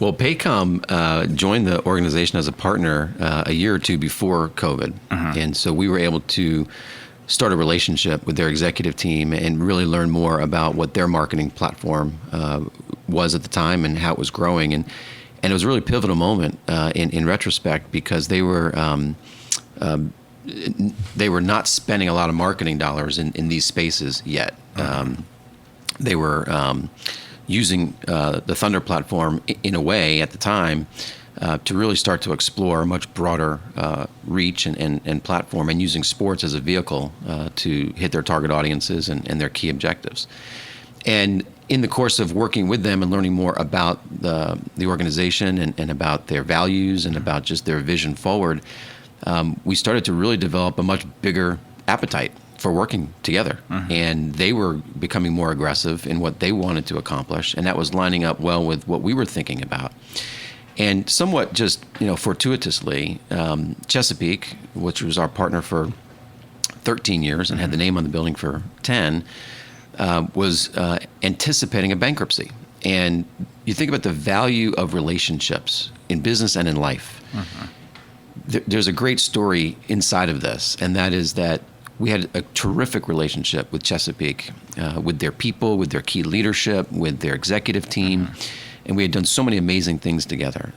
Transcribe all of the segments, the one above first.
Well, Paycom joined the organization as a partner a year or two before COVID. And so we were able to start a relationship with their executive team and really learn more about what their marketing platform was at the time and how it was growing. And it was a really pivotal moment in retrospect, because they were not spending a lot of marketing dollars in these spaces yet. They were using the Thunder platform in a way at the time to really start to explore a much broader reach and platform, and using sports as a vehicle to hit their target audiences and their key objectives. And in the course of working with them and learning more about the organization and about their values and about just their vision forward, we started to really develop a much bigger appetite for working together. And they were becoming more aggressive in what they wanted to accomplish, and that was lining up well with what we were thinking about. And somewhat just, fortuitously, Chesapeake, which was our partner for 13 years and had the name on the building for 10, was anticipating a bankruptcy. And you think about the value of relationships in business and in life. There's a great story inside of this, and that is that we had a terrific relationship with Chesapeake, with their people, with their key leadership, with their executive team. And we had done so many amazing things together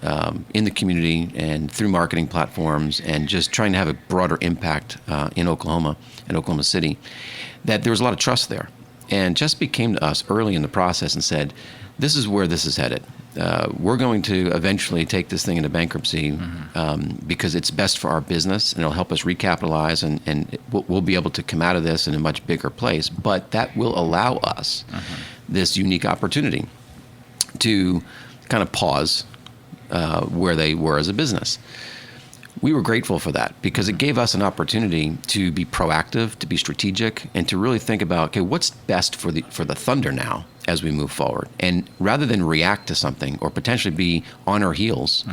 in the community and through marketing platforms, and just trying to have a broader impact in Oklahoma and Oklahoma City, that there was a lot of trust there. And Chesapeake came to us early in the process and said, this is where this is headed. We're going to eventually take this thing into bankruptcy because it's best for our business, and it'll help us recapitalize, and we'll be able to come out of this in a much bigger place. But that will allow us this unique opportunity to kind of pause where they were as a business. We were grateful for that, because it gave us an opportunity to be proactive, to be strategic, and to really think about, okay, what's best for the Thunder now as we move forward. And rather than react to something or potentially be on our heels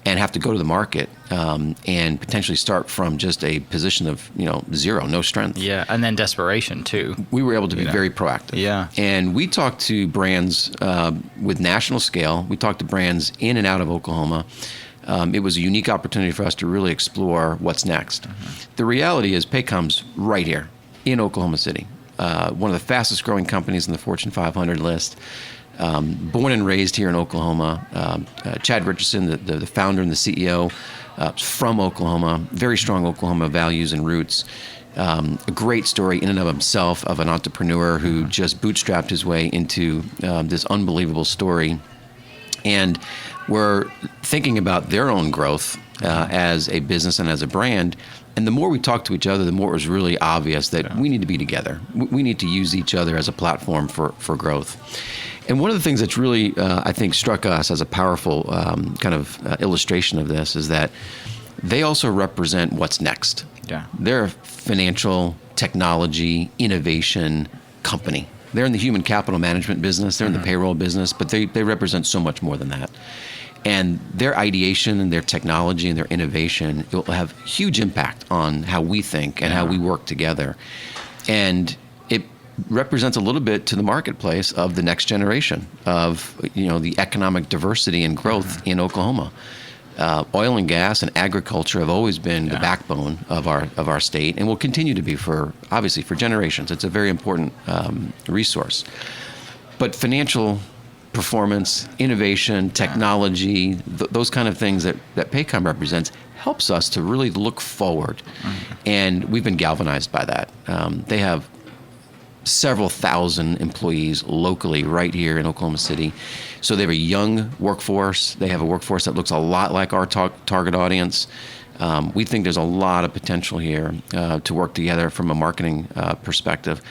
and have to go to the market and potentially start from just a position of zero, no strength. Yeah, and then desperation too. We were able to be very proactive. Yeah. And we talked to brands with national scale. We talked to brands in and out of Oklahoma. It was a unique opportunity for us to really explore what's next. The reality is Paycom's right here in Oklahoma City. One of the fastest growing companies in the Fortune 500 list. Born and raised here in Oklahoma. Chad Richardson, the founder and the CEO, from Oklahoma. Very strong Oklahoma values and roots. A great story in and of himself of an entrepreneur who just bootstrapped his way into this unbelievable story. And we're thinking about their own growth as a business and as a brand. And the more we talked to each other, the more it was really obvious that we need to be together. We need to use each other as a platform for growth. And one of the things that's really, I think, struck us as a powerful kind of illustration of this is that they also represent what's next. Yeah. They're a financial, technology, innovation company. They're in the human capital management business. They're in the payroll business, but they represent so much more than that. And their ideation and their technology and their innovation will have huge impact on how we think and how we work together. And it represents a little bit to the marketplace of the next generation of the economic diversity and growth in Oklahoma. Oil and gas and agriculture have always been the backbone of our state, and will continue to be for generations. It's a very important resource. But financial performance, innovation, technology, those kind of things that Paycom represents helps us to really look forward. And we've been galvanized by that. They have several thousand employees locally right here in Oklahoma City. So they have a young workforce. They have a workforce that looks a lot like our target audience. We think there's a lot of potential here to work together from a marketing perspective.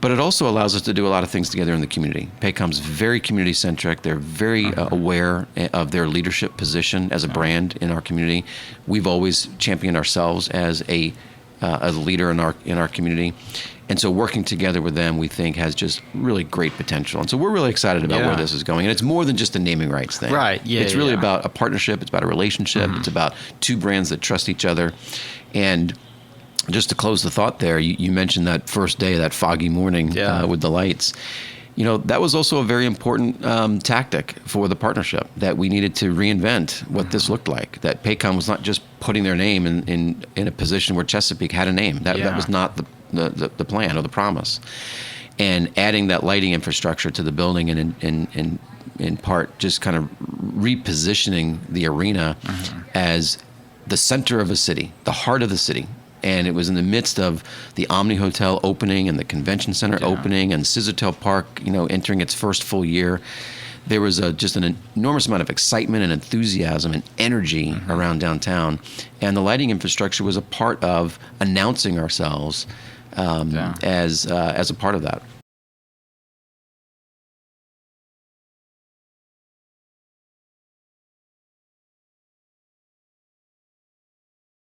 But it also allows us to do a lot of things together in the community. Paycom's very community-centric. They're very aware of their leadership position as a brand in our community. We've always championed ourselves as a leader in our community. And so working together with them, we think, has just really great potential. And so we're really excited about where this is going. And it's more than just a naming rights thing. Right, yeah. It's really about a partnership. It's about a relationship. It's about two brands that trust each other. And just to close the thought there, you mentioned that first day, that foggy morning with the lights. that was also a very important tactic for the partnership, that we needed to reinvent what this looked like. That Paycom was not just putting their name in a position where Chesapeake had a name. That was not the plan or the promise. And adding that lighting infrastructure to the building, and in part just kind of repositioning the arena as the center of a city, the heart of the city. And it was in the midst of the Omni Hotel opening and the Convention Center opening and Scissortail Park, entering its first full year. There was just an enormous amount of excitement and enthusiasm and energy around downtown. And the lighting infrastructure was a part of announcing ourselves as a part of that.